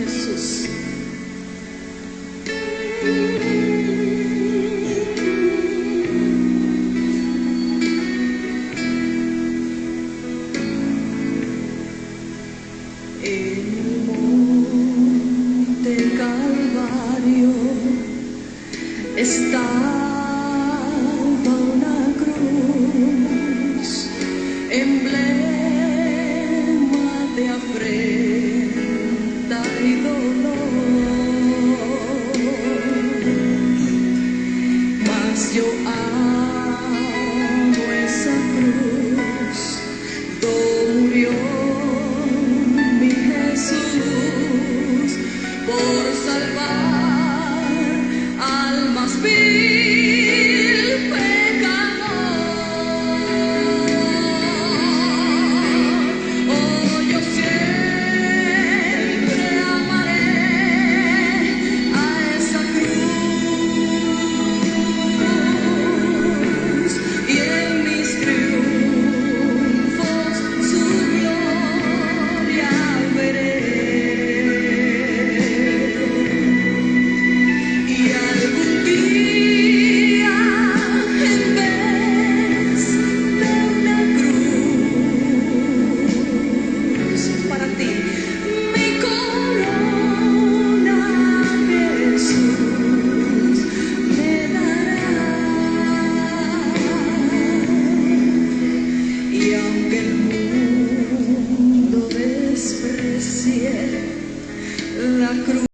Jesús. En el monte Calvario estaba una cruz, emblema de afrenta y dolor, mas yo amo esa cruz, donde murió mi Jesús por salvar almas vil pecador. Oh, yo siempre amaré a esa cruz y en mis triunfos su gloria veré. Y algún día, en vez de una cruz para ti, mi corona Jesús me dará. Y aunque el mundo desprecie la cruz,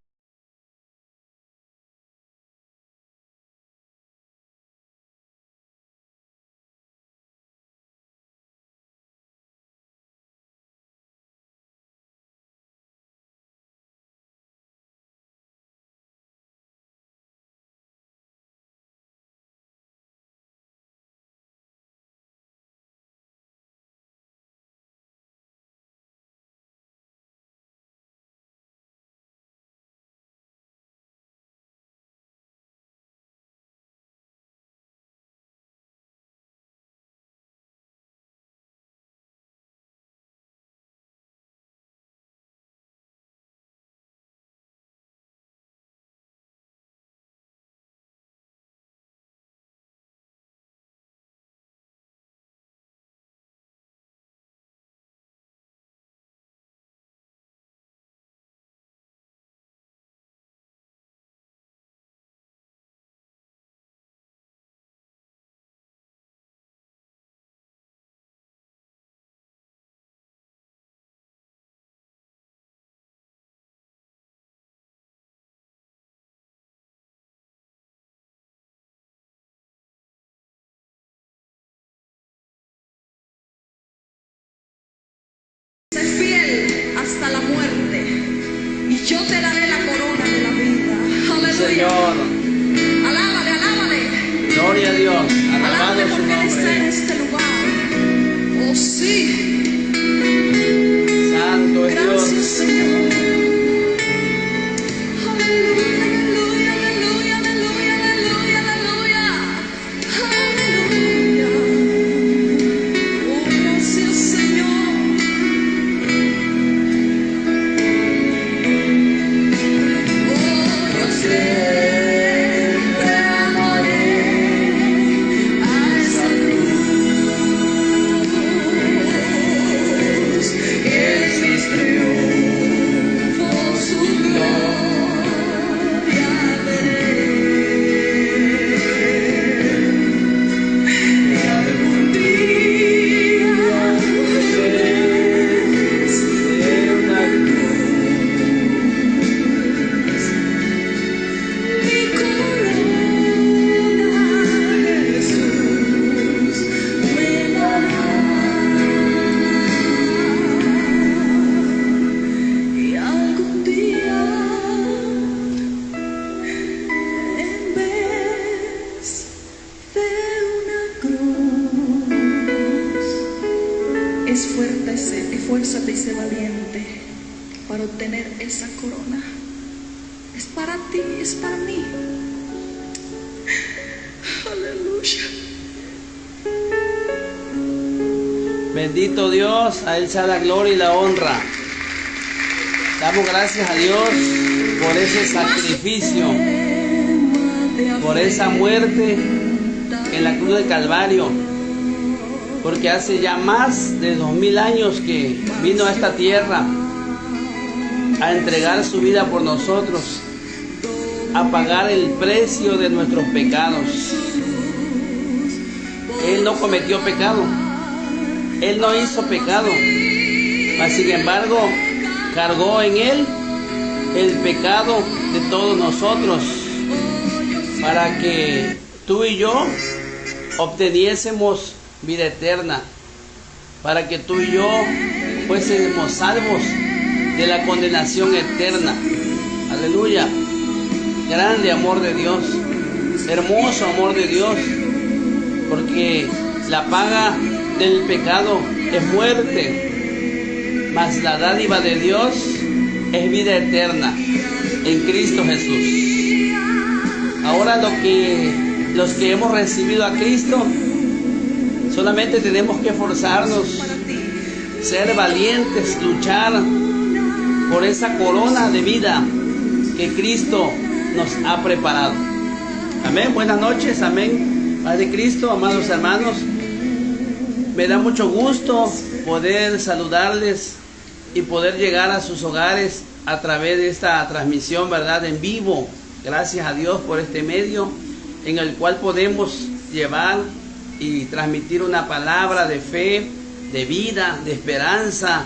sé fiel hasta la muerte y yo te daré la corona de la vida. Aleluya. Señor, Alábale, alábale. gloria a Dios, Alábale alabado su porque Él está en nombre. este lugar. Oh sí. Santo es Gracias, Dios. Señor. Aleluya, aleluya, aleluya, aleluya, aleluya, aleluya. Aleluya. Oh, gracias, Señor. Oh, yo siempre amaré a esa cruz. Es mis triunfos, su gloria veré. Y algún día verás de una cruz mi corona Jesús me dará. Y algún día, en vez de una cruz, esfuérzate y sé valiente para obtener esa corona. Es para ti, es para mí. Aleluya. Bendito Dios, a Él sea la gloria y la honra. Damos gracias a Dios por ese sacrificio, por esa muerte en la cruz del Calvario, porque hace ya más de 2000 años que vino a esta tierra a entregar su vida por nosotros, a pagar el precio de nuestros pecados. Él no cometió pecado, Él no hizo pecado, mas sin embargo cargó en Él el pecado de todos nosotros, para que tú y yo obteniésemos vida eterna, para que tú y yo fuésemos salvos de la condenación eterna. Aleluya. Grande amor de Dios, hermoso amor de Dios, porque la paga del pecado es muerte, mas la dádiva de Dios es vida eterna en Cristo Jesús. Ahora los que hemos recibido a Cristo, solamente tenemos que esforzarnos, ser valientes, luchar por esa corona de vida que Cristo nos ha preparado. Amén. Buenas noches. Amén. Paz de Cristo, amados hermanos. Me da mucho gusto poder saludarles y poder llegar a sus hogares a través de esta transmisión, ¿verdad?, en vivo. Gracias a Dios por este medio en el cual podemos llevar y transmitir una palabra de fe, de vida, de esperanza,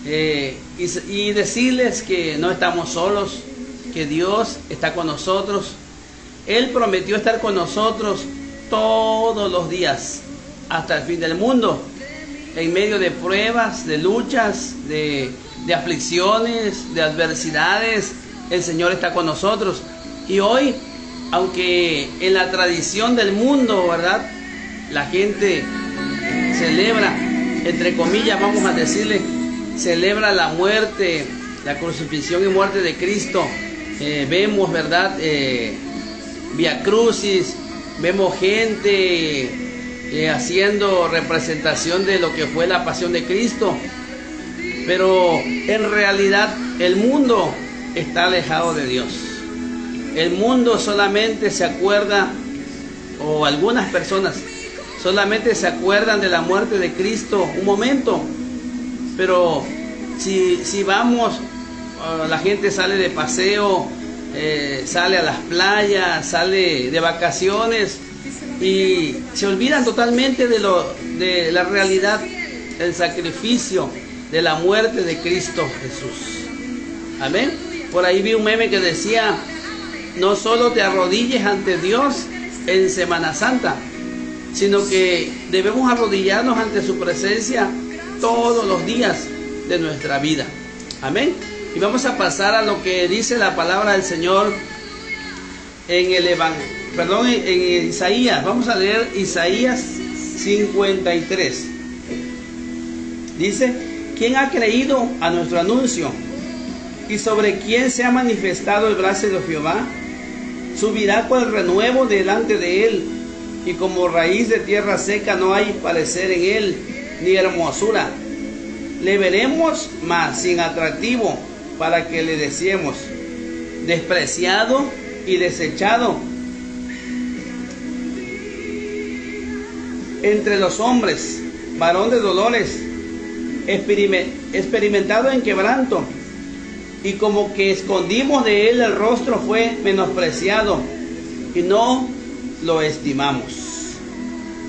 y decirles que no estamos solos, que Dios está con nosotros. Él prometió estar con nosotros todos los días hasta el fin del mundo, en medio de pruebas, de luchas, de aflicciones, de adversidades. El Señor está con nosotros. Y hoy, aunque en la tradición del mundo, ¿verdad?, la gente celebra, entre comillas vamos a decirle, celebra la muerte, la crucifixión y muerte de Cristo. Vemos, ¿verdad?, Vía Crucis, vemos gente haciendo representación de lo que fue la pasión de Cristo, pero en realidad el mundo está alejado de Dios. El mundo solamente se acuerda, o algunas personas solamente se acuerdan de la muerte de Cristo un momento, pero si vamos, la gente sale de paseo, sale a las playas, sale de vacaciones y se olvidan totalmente de la realidad, el sacrificio de la muerte de Cristo Jesús. Amén. Por ahí vi un meme que decía: no solo te arrodilles ante Dios en Semana Santa, sino que debemos arrodillarnos ante su presencia todos los días de nuestra vida. Amén. Y vamos a pasar a lo que dice la palabra del Señor en Isaías. Vamos a leer Isaías 53. Dice: ¿quién ha creído a nuestro anuncio? ¿Y sobre quién se ha manifestado el brazo de Jehová? Subirá cual renuevo delante de él, y como raíz de tierra seca no hay parecer en él, ni hermosura. Le veremos, mas sin atractivo, para que le deseemos. Despreciado y desechado entre los hombres, varón de dolores, experimentado en quebranto, y como que escondimos de él el rostro, fue menospreciado y no lo estimamos.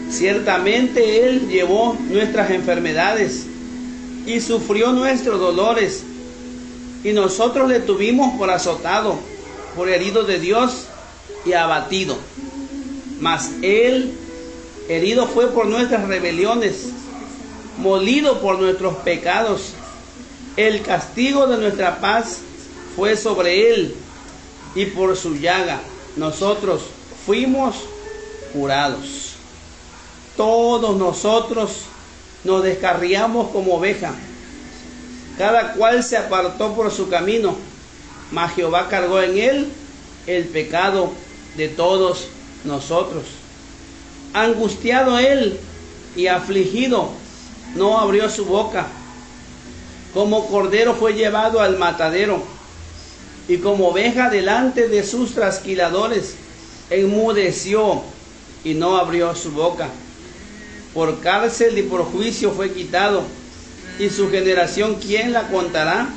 Ciertamente él llevó nuestras enfermedades y sufrió nuestros dolores, y nosotros le tuvimos por azotado, por herido de Dios y abatido. Mas él herido fue por nuestras rebeliones, molido por nuestros pecados. El castigo de nuestra paz fue sobre él, y por su llaga nosotros fuimos curados. Todos nosotros nos descarriamos como oveja, cada cual se apartó por su camino, mas Jehová cargó en él el pecado de todos nosotros. Angustiado él y afligido, no abrió su boca. Como cordero fue llevado al matadero, y como oveja delante de sus trasquiladores, enmudeció y no abrió su boca. Por cárcel y por juicio fue quitado, y su generación, ¿quién la contará?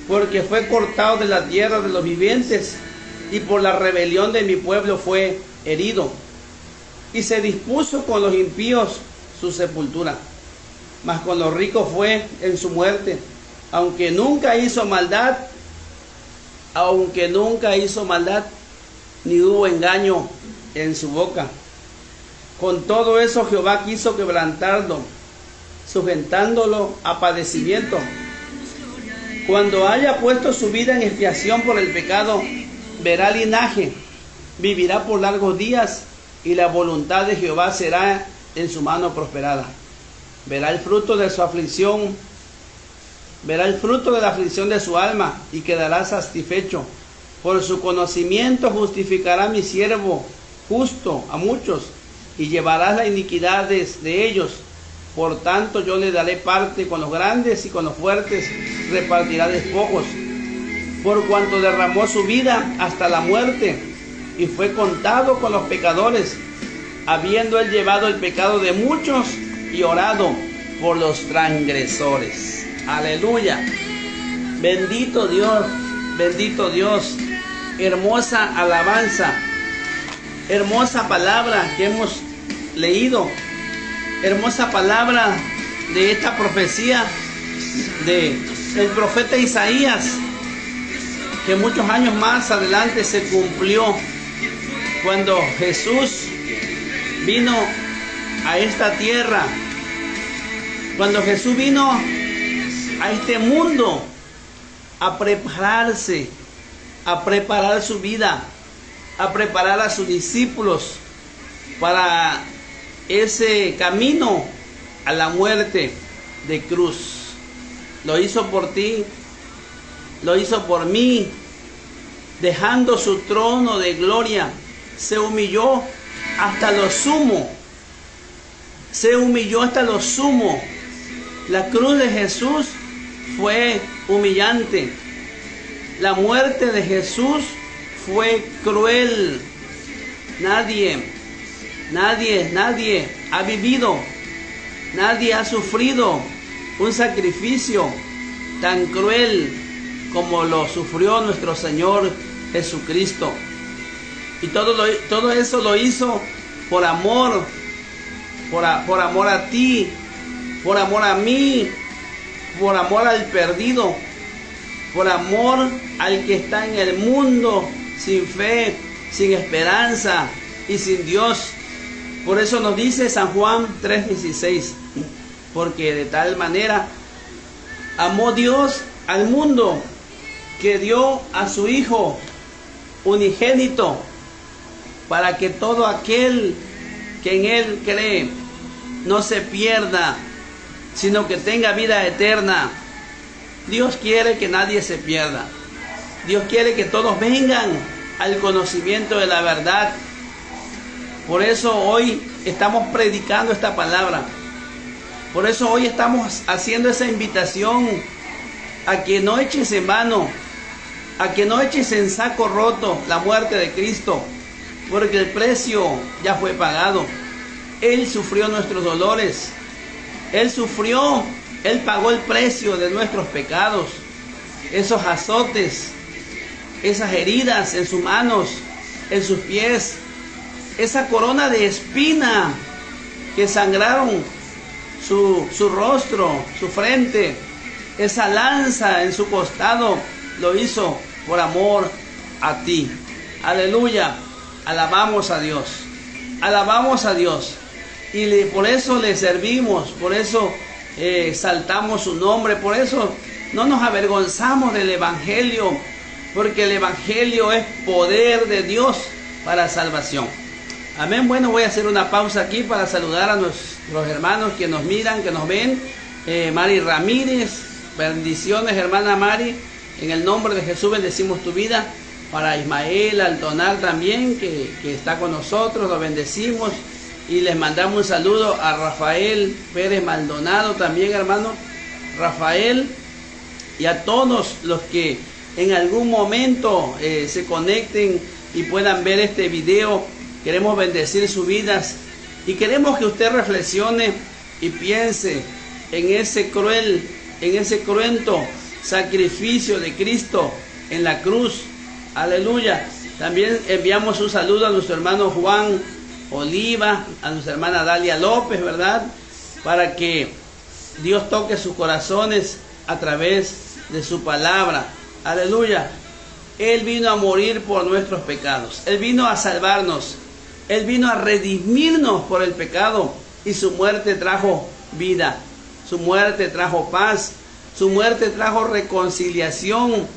Porque fue cortado de la tierra de los vivientes, y por la rebelión de mi pueblo fue herido. Y se dispuso con los impíos su sepultura, mas con los ricos fue en su muerte, aunque nunca hizo maldad, ni hubo engaño en su boca. Con todo eso Jehová quiso quebrantarlo, sujetándolo a padecimiento. Cuando haya puesto su vida en expiación por el pecado, verá linaje, vivirá por largos días, y la voluntad de Jehová será en su mano prosperada. Verá el fruto de su aflicción, verá el fruto de la aflicción de su alma, y quedará satisfecho. Por su conocimiento justificará mi siervo justo a muchos, y llevará las iniquidades de ellos. Por tanto yo le daré parte con los grandes, y con los fuertes repartirá despojos. Por cuanto derramó su vida hasta la muerte, y fue contado con los pecadores, habiendo él llevado el pecado de muchos y orado por los transgresores. Aleluya. Bendito Dios, bendito Dios. Hermosa alabanza, hermosa palabra que hemos leído, hermosa palabra de esta profecía de el profeta Isaías, que muchos años más adelante se cumplió cuando Jesús vino a esta tierra, cuando Jesús vino a este mundo a prepararse, a preparar su vida, a preparar a sus discípulos para ese camino a la muerte de cruz. Lo hizo por ti, lo hizo por mí, dejando su trono de gloria, se humilló hasta lo sumo, se humilló hasta lo sumo. La cruz de Jesús fue humillante, la muerte de Jesús fue cruel. Nadie ha vivido, nadie ha sufrido un sacrificio tan cruel como lo sufrió nuestro Señor Jesucristo. Y todo eso lo hizo por amor, por amor a ti, por amor a mí, por amor al perdido, por amor al que está en el mundo sin fe, sin esperanza y sin Dios. Por eso nos dice San Juan 3:16, porque de tal manera amó Dios al mundo que dio a su Hijo unigénito, para que todo aquel que en Él cree no se pierda, sino que tenga vida eterna. Dios quiere que nadie se pierda. Dios quiere que todos vengan al conocimiento de la verdad. Por eso hoy estamos predicando esta palabra. Por eso hoy estamos haciendo esa invitación a que no eches en vano, a que no eches en saco roto la muerte de Cristo, porque el precio ya fue pagado. Él sufrió nuestros dolores, Él pagó el precio de nuestros pecados, esos azotes, esas heridas en sus manos, en sus pies, esa corona de espina que sangraron su rostro, su frente, esa lanza en su costado, lo hizo por amor a ti. Aleluya, alabamos a Dios, alabamos a Dios, y por eso le servimos, por eso exaltamos su nombre, por eso no nos avergonzamos del Evangelio, porque el Evangelio es poder de Dios para salvación. Amén. Bueno, voy a hacer una pausa aquí para saludar a nuestros hermanos que nos miran, que nos ven. Mari Ramírez, bendiciones, hermana Mari, en el nombre de Jesús bendecimos tu vida. Para Ismael Altonar también, que está con nosotros, lo bendecimos. Y les mandamos un saludo a Rafael Pérez Maldonado también, hermano Rafael y a todos los que en algún momento se conecten y puedan ver este video. Queremos bendecir sus vidas y queremos que usted reflexione y piense en ese cruento sacrificio de Cristo en la cruz. Aleluya. También enviamos un saludo a nuestro hermano Juan Oliva, a nuestra hermana Dalia López, ¿verdad? Para que Dios toque sus corazones a través de su palabra. Aleluya. Él vino a morir por nuestros pecados. Él vino a salvarnos. Él vino a redimirnos por el pecado. Y su muerte trajo vida. Su muerte trajo paz. Su muerte trajo reconciliación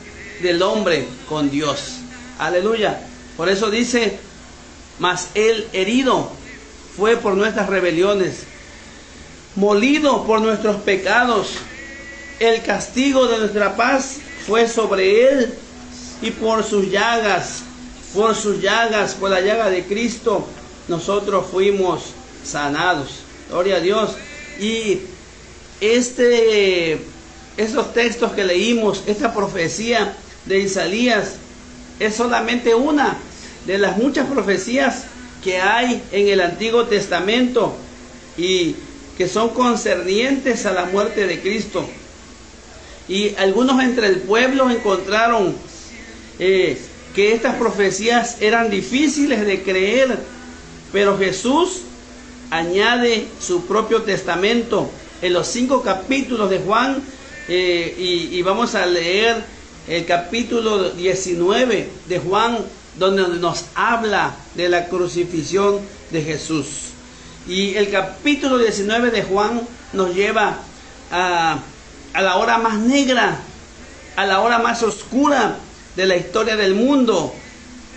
del hombre con Dios. Aleluya. Por eso dice, mas él herido fue por nuestras rebeliones, molido por nuestros pecados. El castigo de nuestra paz fue sobre él, y por sus llagas, por la llaga de Cristo, nosotros fuimos sanados. Gloria a Dios. Y esos textos que leímos, esta profecía de Isaías, es solamente una de las muchas profecías que hay en el Antiguo Testamento y que son concernientes a la muerte de Cristo. Y algunos entre el pueblo encontraron que estas profecías eran difíciles de creer, pero Jesús añade su propio testamento en los 5 capítulos de Juan, y vamos a leer el capítulo 19 de Juan, donde nos habla de la crucifixión de Jesús. Y el capítulo 19 de Juan nos lleva a la hora más negra, a la hora más oscura de la historia del mundo,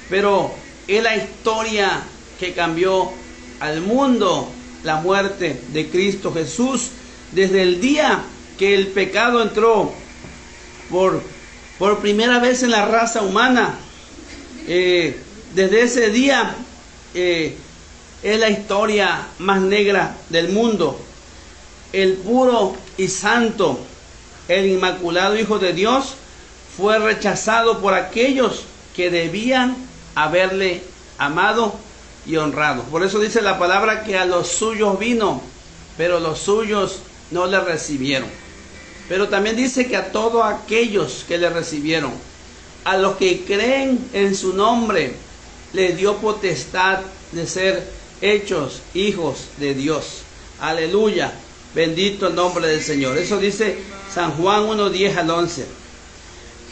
pero es la historia que cambió al mundo, la muerte de Cristo Jesús. Desde el día que el pecado entró por primera vez en la raza humana, desde ese día es la historia más negra del mundo. El puro y santo, el inmaculado Hijo de Dios, fue rechazado por aquellos que debían haberle amado y honrado. Por eso dice la palabra que a los suyos vino, pero los suyos no le recibieron. Pero también dice que a todos aquellos que le recibieron, a los que creen en su nombre, les dio potestad de ser hechos hijos de Dios. Aleluya. Bendito el nombre del Señor. Eso dice San Juan 1:10 al 11.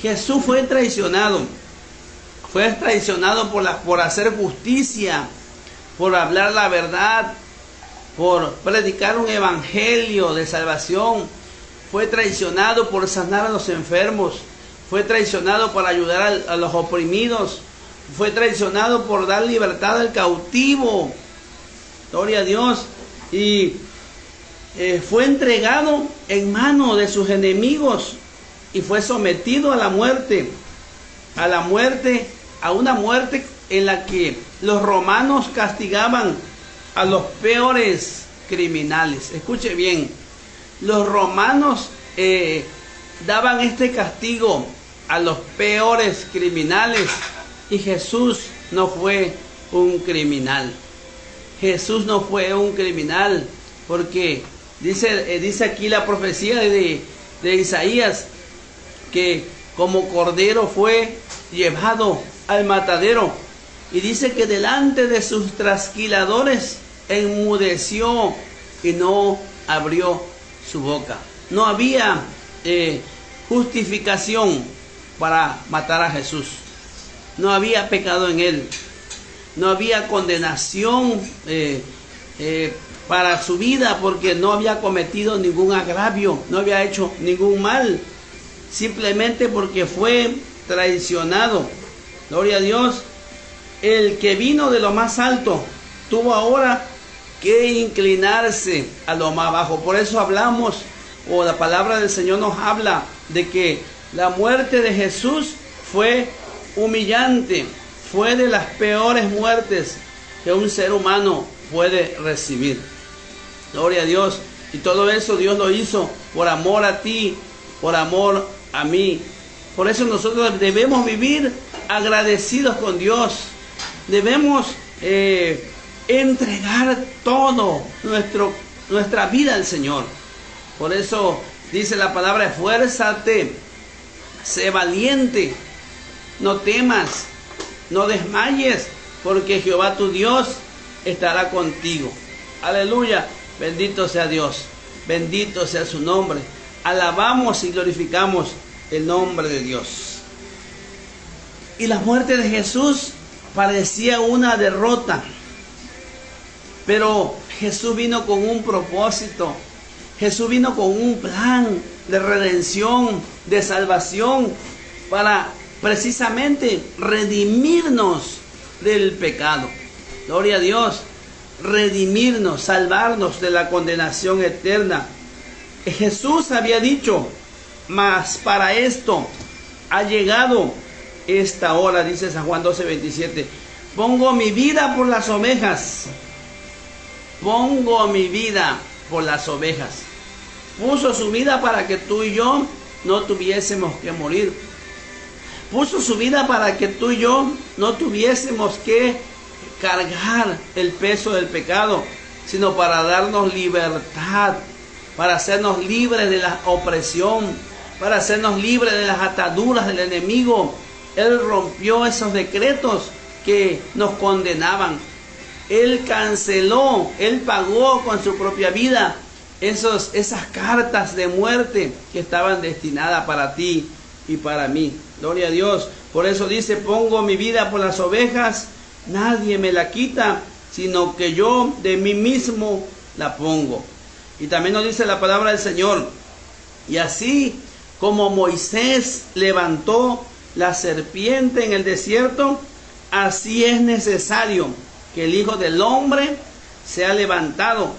Jesús fue traicionado. Fue traicionado por hacer justicia, por hablar la verdad, por predicar un evangelio de salvación. Fue traicionado por sanar a los enfermos. Fue traicionado por ayudar a los oprimidos. Fue traicionado por dar libertad al cautivo. Gloria a Dios. Y fue entregado en manos de sus enemigos y fue sometido a la muerte. A una muerte en la que los romanos castigaban a los peores criminales. Escuche bien, los romanos daban este castigo a los peores criminales, y Jesús no fue un criminal. Jesús no fue un criminal, porque dice aquí la profecía de Isaías que como cordero fue llevado al matadero, y dice que delante de sus trasquiladores enmudeció y no abrió su boca. No había justificación para matar a Jesús. No había pecado en él. No había condenación para su vida, porque no había cometido ningún agravio, no había hecho ningún mal, simplemente porque fue traicionado. Gloria a Dios. El que vino de lo más alto tuvo ahora que inclinarse a lo más bajo. Por eso hablamos, o la palabra del Señor nos habla de que la muerte de Jesús fue humillante, fue de las peores muertes que un ser humano puede recibir. Gloria a Dios. Y todo eso Dios lo hizo por amor a ti, por amor a mí. Por eso nosotros debemos vivir agradecidos con Dios. Debemos entregar todo nuestra vida al Señor. Por eso dice la palabra: esfuérzate, sé valiente, no temas, no desmayes, porque Jehová tu Dios estará contigo. Aleluya, bendito sea Dios, bendito sea su nombre. Alabamos y glorificamos el nombre de Dios. Y la muerte de Jesús parecía una derrota, pero Jesús vino con un propósito. Jesús vino con un plan de redención, de salvación, para precisamente redimirnos del pecado. Gloria a Dios, redimirnos, salvarnos de la condenación eterna. Jesús había dicho: mas para esto ha llegado esta hora, dice San Juan 12:27. Pongo mi vida por las ovejas. Pongo mi vida por las ovejas. Puso su vida para que tú y yo no tuviésemos que morir. Puso su vida para que tú y yo no tuviésemos que cargar el peso del pecado, sino para darnos libertad, para hacernos libres de la opresión, para hacernos libres de las ataduras del enemigo. Él rompió esos decretos que nos condenaban. Él canceló, Él pagó con su propia vida esas cartas de muerte que estaban destinadas para ti y para mí. Gloria a Dios. Por eso dice: pongo mi vida por las ovejas, nadie me la quita, sino que yo de mí mismo la pongo. Y también nos dice la palabra del Señor: y así como Moisés levantó la serpiente en el desierto, así es necesario que el Hijo del Hombre sea levantado,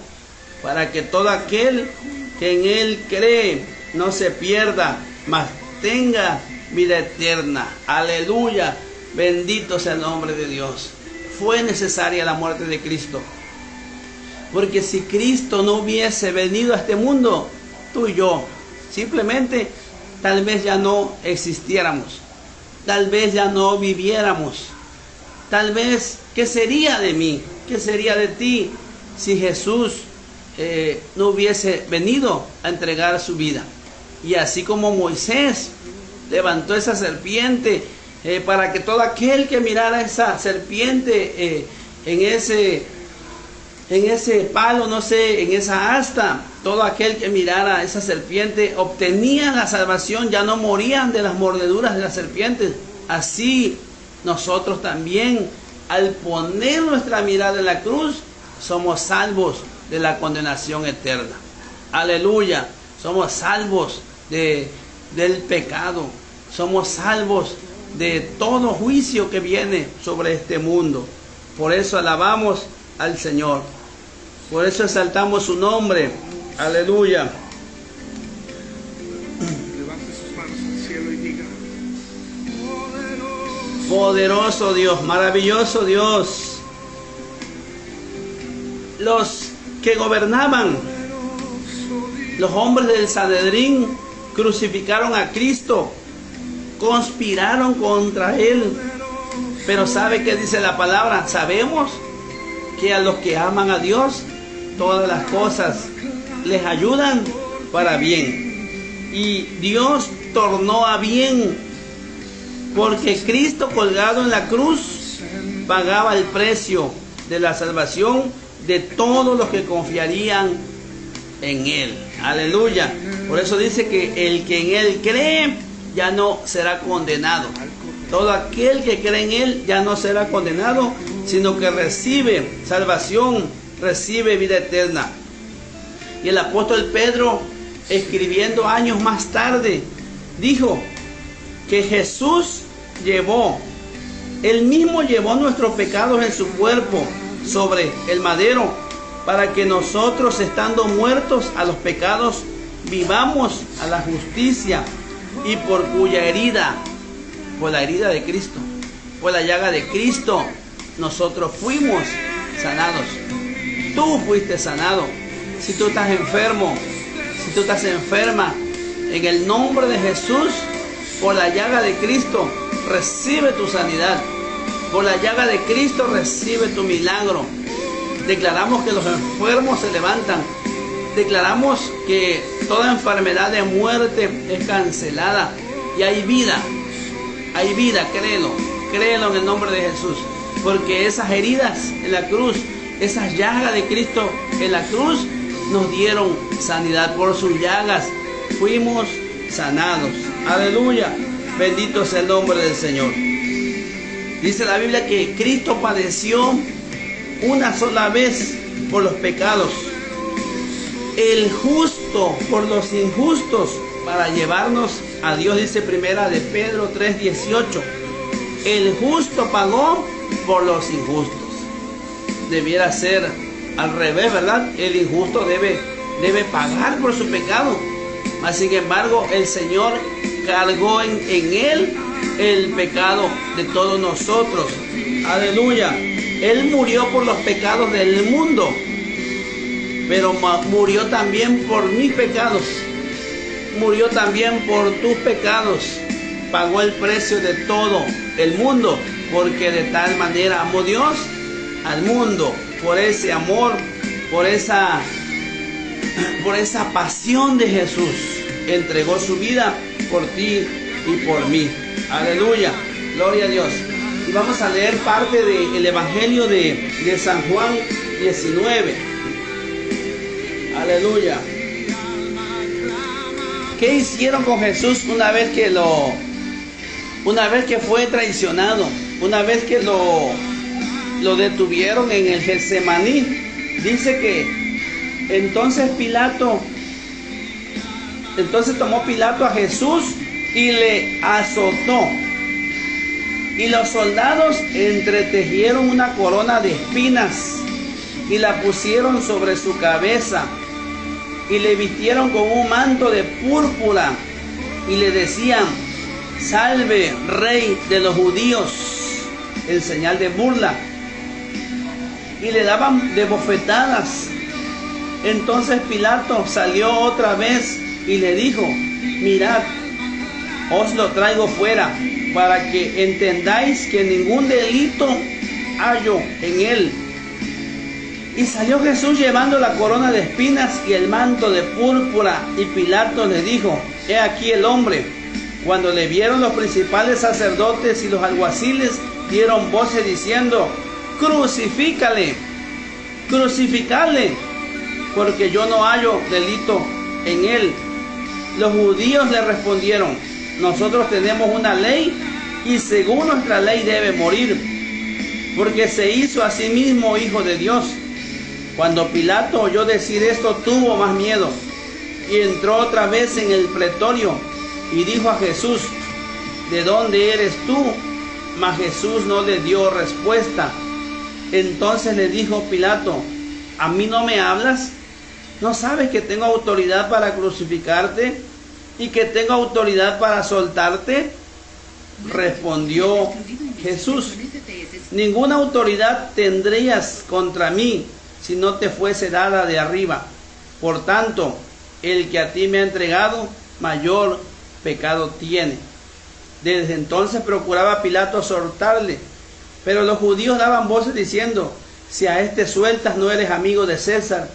para que todo aquel que en Él cree no se pierda, mas tenga vida eterna. Aleluya, bendito sea el nombre de Dios. Fue necesaria la muerte de Cristo, porque si Cristo no hubiese venido a este mundo, tú y yo simplemente tal vez ya no existiéramos, tal vez ya no viviéramos. Tal vez, ¿qué sería de mí? ¿Qué sería de ti si Jesús no hubiese venido a entregar su vida? Y así como Moisés levantó esa serpiente para que todo aquel que mirara esa serpiente en ese palo, no sé, en esa asta, todo aquel que mirara esa serpiente obtenía la salvación, ya no morían de las mordeduras de las serpientes. Así nosotros también, al poner nuestra mirada en la cruz, somos salvos de la condenación eterna. Aleluya, somos salvos del pecado, somos salvos de todo juicio que viene sobre este mundo. Por eso alabamos al Señor, por eso exaltamos su nombre. Aleluya. Levante sus manos al cielo y diga: Poderoso Dios, maravilloso Dios. Los que gobernaban, los hombres del Sanedrín, crucificaron a Cristo, conspiraron contra Él. Pero ¿sabe qué dice la palabra? Sabemos que a los que aman a Dios, todas las cosas les ayudan para bien. Y Dios tornó a bien, porque Cristo colgado en la cruz pagaba el precio de la salvación de todos los que confiarían en Él. Aleluya. Por eso dice que el que en Él cree ya no será condenado. Todo aquel que cree en Él ya no será condenado, sino que recibe salvación, recibe vida eterna. Y el apóstol Pedro, escribiendo años más tarde, dijo que Jesús Él mismo llevó nuestros pecados en su cuerpo sobre el madero, para que nosotros, estando muertos a los pecados, vivamos a la justicia, y por cuya herida, por la herida de Cristo, por la llaga de Cristo, nosotros fuimos sanados. Tú fuiste sanado, Si tú estás enfermo, si tú estás enferma, en el nombre de Jesús, por la llaga de Cristo, recibe tu sanidad. Por la llaga de Cristo, recibe tu milagro. Declaramos que los enfermos se levantan. Declaramos que toda enfermedad de muerte es cancelada. Y hay vida, créelo. Créelo en el nombre de Jesús. Porque esas heridas en la cruz, esas llagas de Cristo en la cruz, nos dieron sanidad. Por sus llagas fuimos sanados. Aleluya. Bendito sea el nombre del Señor. Dice la Biblia que Cristo padeció una sola vez por los pecados, el justo por los injustos, para llevarnos a Dios. Dice primera de Pedro 3:18. El justo pagó por los injustos. Debiera ser al revés, ¿verdad? El injusto debe pagar por su pecado. Mas sin embargo, el Señor cargó en Él el pecado de todos nosotros. Aleluya. Él murió por los pecados del mundo, pero murió también por mis pecados. Murió también por tus pecados. Pagó el precio de todo el mundo, porque de tal manera amó Dios al mundo. Por ese amor, por esa pasión de Jesús, entregó su vida por ti y por mí. Aleluya, gloria a Dios. Y vamos a leer parte del Evangelio de San Juan 19. Aleluya. ¿Qué hicieron con Jesús una vez que fue traicionado? Una vez que lo detuvieron en el Getsemaní. Dice que entonces tomó Pilato a Jesús y le azotó. Y los soldados entretejieron una corona de espinas y la pusieron sobre su cabeza y le vistieron con un manto de púrpura y le decían: salve, rey de los judíos, en señal de burla. Y le daban de bofetadas. Entonces Pilato salió otra vez y le dijo: mirad, os lo traigo fuera, para que entendáis que ningún delito hallo en él. Y salió Jesús llevando la corona de espinas y el manto de púrpura, y Pilato le dijo: he aquí el hombre. Cuando le vieron, los principales sacerdotes y los alguaciles dieron voces diciendo: crucifícale, crucificadle, porque yo no hallo delito en él. Los judíos le respondieron: nosotros tenemos una ley, y según nuestra ley debe morir, porque se hizo a sí mismo hijo de Dios. Cuando Pilato oyó decir esto, tuvo más miedo, y entró otra vez en el pretorio, y dijo a Jesús: ¿de dónde eres tú? Mas Jesús no le dio respuesta. Entonces le dijo Pilato: ¿a mí no me hablas? ¿No sabes que tengo autoridad para crucificarte y que tengo autoridad para soltarte? Respondió Jesús: ninguna autoridad tendrías contra mí si no te fuese dada de arriba. Por tanto, el que a ti me ha entregado, mayor pecado tiene. Desde entonces procuraba Pilato soltarle, pero los judíos daban voces diciendo: si a este sueltas, no eres amigo de César.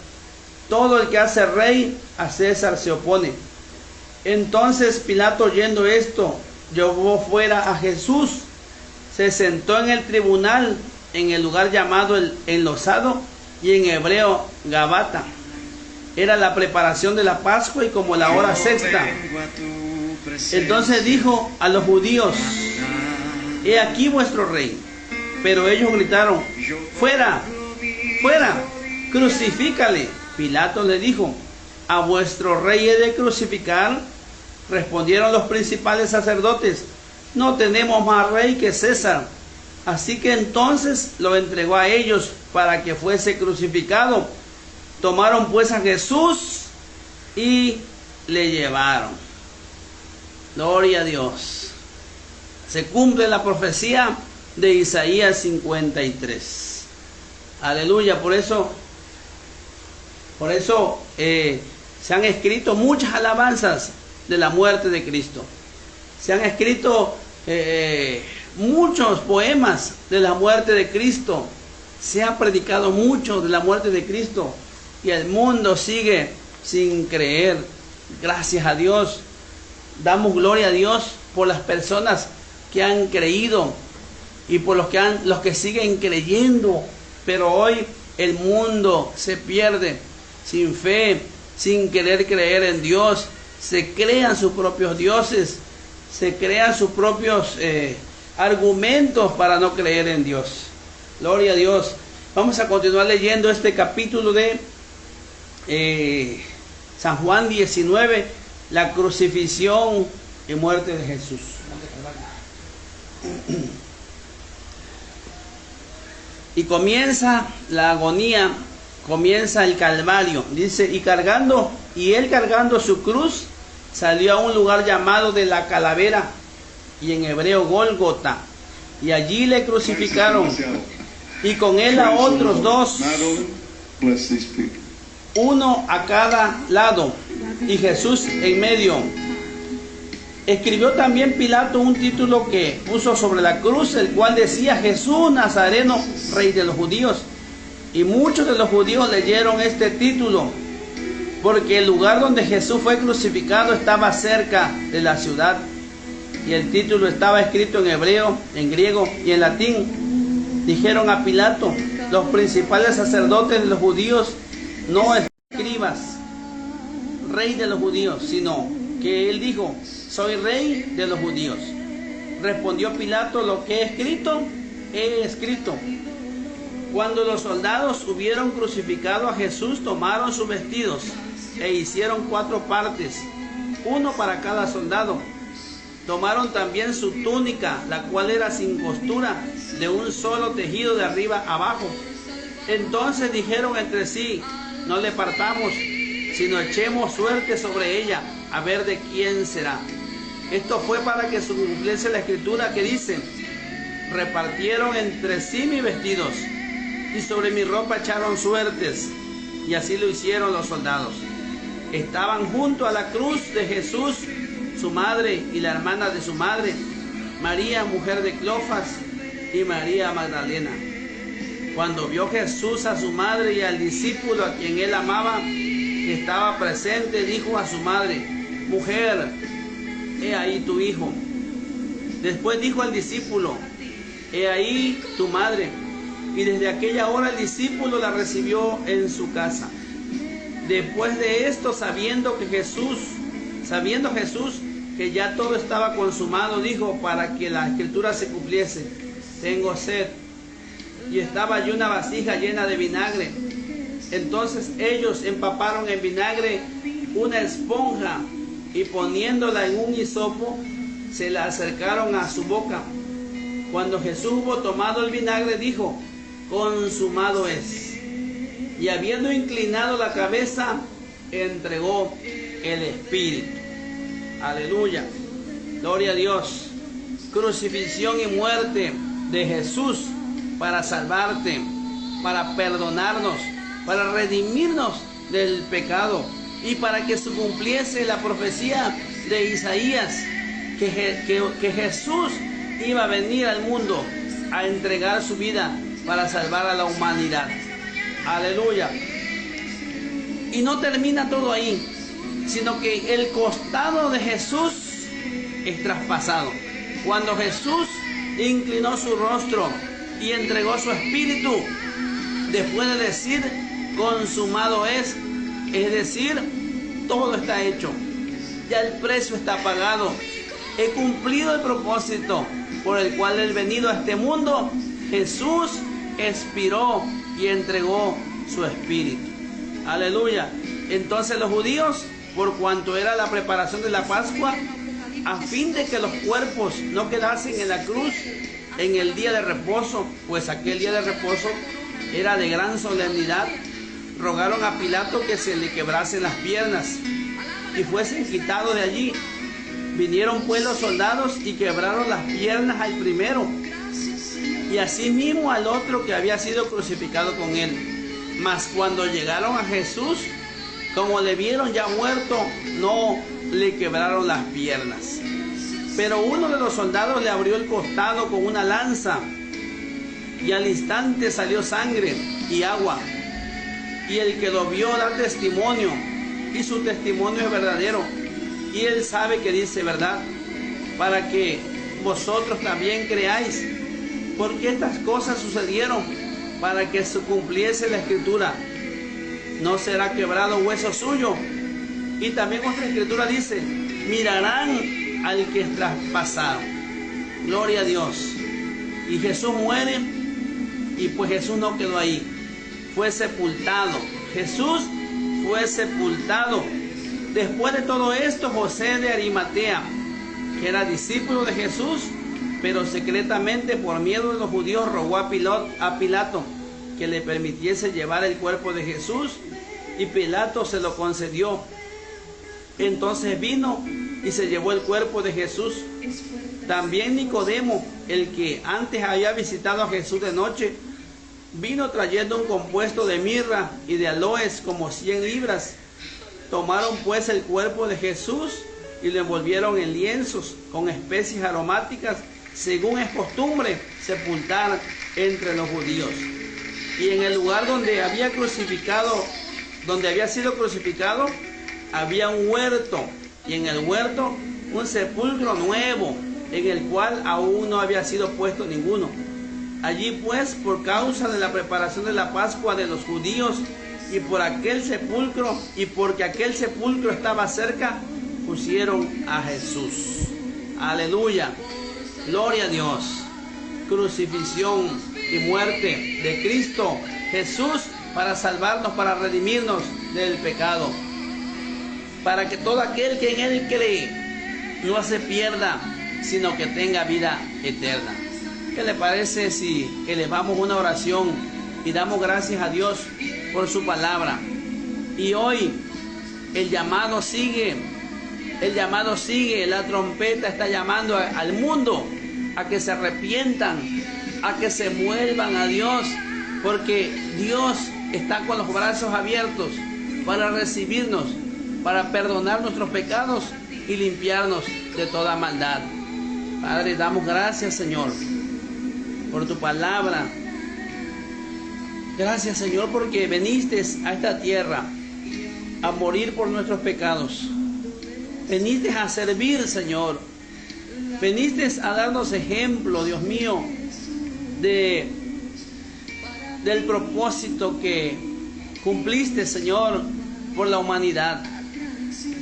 Todo el que hace rey, a César se opone. Entonces Pilato, oyendo esto, llevó fuera a Jesús, se sentó en el tribunal, en el lugar llamado el Enlosado, y en hebreo Gabata. Era la preparación de la Pascua y como la hora sexta. Entonces dijo a los judíos: he aquí vuestro rey. Pero ellos gritaron: fuera, fuera, crucifícale. Pilato le dijo: ¿a vuestro rey he de crucificar? Respondieron los principales sacerdotes: no tenemos más rey que César. Así que entonces lo entregó a ellos para que fuese crucificado. Tomaron pues a Jesús y le llevaron. Gloria a Dios. Se cumple la profecía de Isaías 53. Aleluya. Por eso Por eso se han escrito muchas alabanzas de la muerte de Cristo. Se han escrito muchos poemas de la muerte de Cristo. Se ha predicado mucho de la muerte de Cristo y el mundo sigue sin creer. Gracias a Dios. Damos gloria a Dios por las personas que han creído y por los que siguen creyendo. Pero hoy el mundo se pierde sin fe, sin querer creer en Dios. Se crean sus propios dioses, se crean sus propios argumentos para no creer en Dios. Gloria a Dios. Vamos a continuar leyendo este capítulo de San Juan 19, la crucifixión y muerte de Jesús. Y comienza la agonía, comienza el Calvario. Dice, y él cargando su cruz, salió a un lugar llamado de la Calavera, y en hebreo Gólgota, y allí le crucificaron, y con él a otros dos, uno a cada lado, y Jesús en medio. Escribió también Pilato un título que puso sobre la cruz, el cual decía: Jesús Nazareno, Rey de los Judíos. Y muchos de los judíos leyeron este título, porque el lugar donde Jesús fue crucificado estaba cerca de la ciudad. Y el título estaba escrito en hebreo, en griego y en latín. Dijeron a Pilato los principales sacerdotes de los judíos: no escribas Rey de los Judíos, sino que él dijo: soy Rey de los Judíos. Respondió Pilato: lo que he escrito. Cuando los soldados hubieron crucificado a Jesús, tomaron sus vestidos e hicieron 4 partes, uno para cada soldado. Tomaron también su túnica, la cual era sin costura, de un solo tejido de arriba abajo. Entonces dijeron entre sí: no le partamos, sino echemos suerte sobre ella, a ver de quién será. Esto fue para que se cumpliese la escritura que dice: repartieron entre sí mis vestidos, y sobre mi ropa echaron suertes. Y así lo hicieron los soldados. Estaban junto a la cruz de Jesús su madre y la hermana de su madre, María, mujer de Cleofas, y María Magdalena. Cuando vio Jesús a su madre y al discípulo a quien él amaba, que estaba presente, dijo a su madre: mujer, he ahí tu hijo. Después dijo al discípulo: he ahí tu madre. Y desde aquella hora el discípulo la recibió en su casa. Después de esto, sabiendo Jesús que ya todo estaba consumado, dijo, para que la escritura se cumpliese: tengo sed. Y estaba allí una vasija llena de vinagre. Entonces ellos empaparon en vinagre una esponja y poniéndola en un hisopo, se la acercaron a su boca. Cuando Jesús hubo tomado el vinagre, dijo: consumado es. Y habiendo inclinado la cabeza, entregó el Espíritu. Aleluya. Gloria a Dios. Crucifixión y muerte de Jesús para salvarte, para perdonarnos, para redimirnos del pecado y para que se cumpliese la profecía de Isaías, que Jesús iba a venir al mundo a entregar su vida para salvar a la humanidad. Aleluya. Y no termina todo ahí, sino que el costado de Jesús es traspasado. Cuando Jesús inclinó su rostro y entregó su espíritu, después de decir consumado es decir, todo está hecho, ya el precio está pagado, he cumplido el propósito por el cual he venido a este mundo. Jesús expiró y entregó su espíritu. Aleluya. Entonces los judíos, por cuanto era la preparación de la Pascua, a fin de que los cuerpos no quedasen en la cruz en el día de reposo, pues aquel día de reposo era de gran solemnidad, rogaron a Pilato que se le quebrasen las piernas y fuesen quitados de allí. Vinieron pues los soldados y quebraron las piernas al primero y asimismo al otro que había sido crucificado con él. Mas cuando llegaron a Jesús, como le vieron ya muerto, no le quebraron las piernas. Pero uno de los soldados le abrió el costado con una lanza, y al instante salió sangre y agua. Y el que lo vio da testimonio, y su testimonio es verdadero, y él sabe que dice verdad, para que vosotros también creáis, porque estas cosas sucedieron para que se cumpliese la escritura: no será quebrado hueso suyo. Y también otra escritura dice: mirarán al que traspasaron. Gloria a Dios. Y Jesús muere, y pues Jesús no quedó ahí, fue sepultado. Jesús fue sepultado. Después de todo esto, José de Arimatea, que era discípulo de Jesús, pero secretamente por miedo de los judíos, rogó a Pilato que le permitiese llevar el cuerpo de Jesús, y Pilato se lo concedió. Entonces vino y se llevó el cuerpo de Jesús. También Nicodemo, el que antes había visitado a Jesús de noche, vino trayendo un compuesto de mirra y de aloes, como 100 libras. Tomaron pues el cuerpo de Jesús y lo envolvieron en lienzos con especies aromáticas, según es costumbre sepultar entre los judíos. Y en el lugar donde había sido crucificado, había un huerto, y en el huerto un sepulcro nuevo, en el cual aún no había sido puesto ninguno. Allí pues, por causa de la preparación de la Pascua de los judíos, y porque aquel sepulcro estaba cerca, pusieron a Jesús. Aleluya, gloria a Dios. Crucifixión y muerte de Cristo Jesús para salvarnos, para redimirnos del pecado, para que todo aquel que en Él cree no se pierda, sino que tenga vida eterna. ¿Qué le parece si elevamos una oración y damos gracias a Dios por su palabra? Y hoy el llamado sigue, la trompeta está llamando al mundo a que se arrepientan, a que se vuelvan a Dios, porque Dios está con los brazos abiertos para recibirnos, para perdonar nuestros pecados y limpiarnos de toda maldad. Padre, damos gracias, Señor, por tu palabra. Gracias, Señor, porque viniste a esta tierra a morir por nuestros pecados. Viniste a servir, Señor. Viniste a darnos ejemplo, Dios mío, del propósito que cumpliste, Señor, por la humanidad.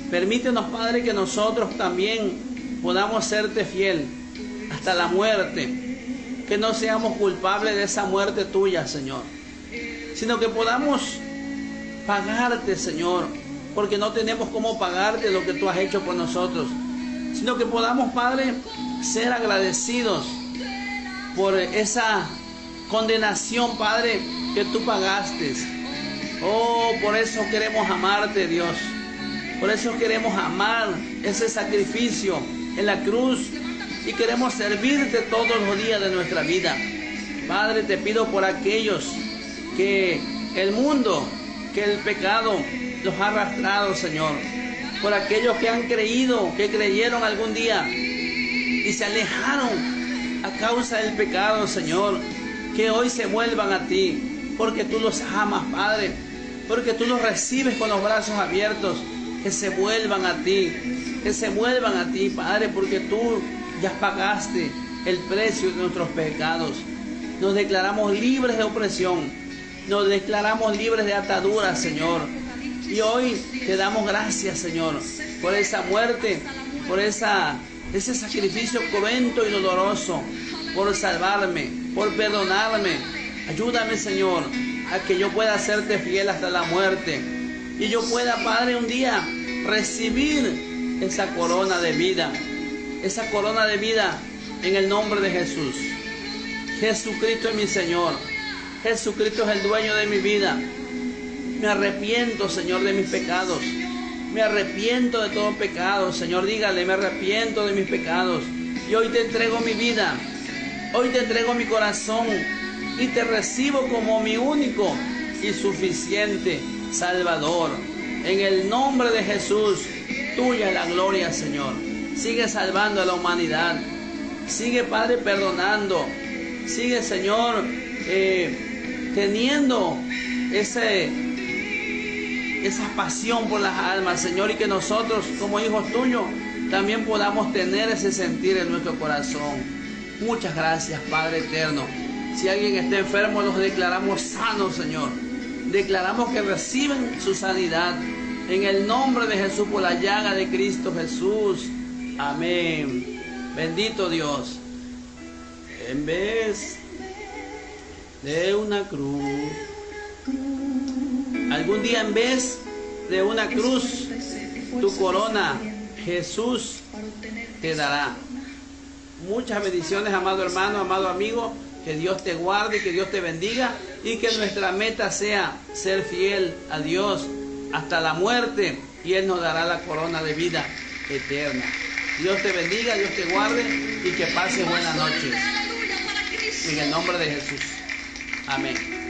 Permítenos, Padre, que nosotros también podamos serte fiel hasta la muerte, que no seamos culpables de esa muerte tuya, Señor, sino que podamos pagarte, Señor, porque no tenemos cómo pagarte lo que tú has hecho por nosotros, sino que podamos, Padre, ser agradecidos por esa condenación, Padre, que tú pagaste. Oh, por eso queremos amarte, Dios. Por eso queremos amar ese sacrificio en la cruz y queremos servirte todos los días de nuestra vida. Padre, te pido por aquellos que el mundo, que el pecado los ha arrastrado, Señor. Por aquellos que han creído, que creyeron algún día y se alejaron a causa del pecado, Señor. Que hoy se vuelvan a ti, porque tú los amas, Padre, porque tú los recibes con los brazos abiertos. Que se vuelvan a ti, Padre, porque tú ya pagaste el precio de nuestros pecados. Nos declaramos libres de opresión, nos declaramos libres de ataduras, Señor. Y hoy te damos gracias, Señor, por esa muerte, por ese sacrificio cruento y doloroso, por salvarme, por perdonarme. Ayúdame, Señor, a que yo pueda serte fiel hasta la muerte. Y yo pueda, Padre, un día recibir esa corona de vida en el nombre de Jesús. Jesucristo es mi Señor. Jesucristo es el dueño de mi vida. Me arrepiento, Señor, de mis pecados. Me arrepiento de todo pecado. Señor, dígale, me arrepiento de mis pecados. Y hoy te entrego mi vida. Hoy te entrego mi corazón. Y te recibo como mi único y suficiente Salvador. En el nombre de Jesús, tuya es la gloria, Señor. Sigue salvando a la humanidad. Sigue, Padre, perdonando. Sigue, Señor, teniendo esa pasión por las almas, Señor, y que nosotros, como hijos tuyos, también podamos tener ese sentir en nuestro corazón. Muchas gracias, Padre eterno. Si alguien está enfermo, los declaramos sanos, Señor. Declaramos que reciben su sanidad en el nombre de Jesús, por la llaga de Cristo Jesús. Amén. Bendito Dios. En vez de una cruz, algún día en vez de una cruz, tu corona Jesús te dará. Muchas bendiciones, amado hermano, amado amigo. Que Dios te guarde, que Dios te bendiga y que nuestra meta sea ser fiel a Dios hasta la muerte, y Él nos dará la corona de vida eterna. Dios te bendiga, Dios te guarde y que pases buenas noches. En el nombre de Jesús. Amén.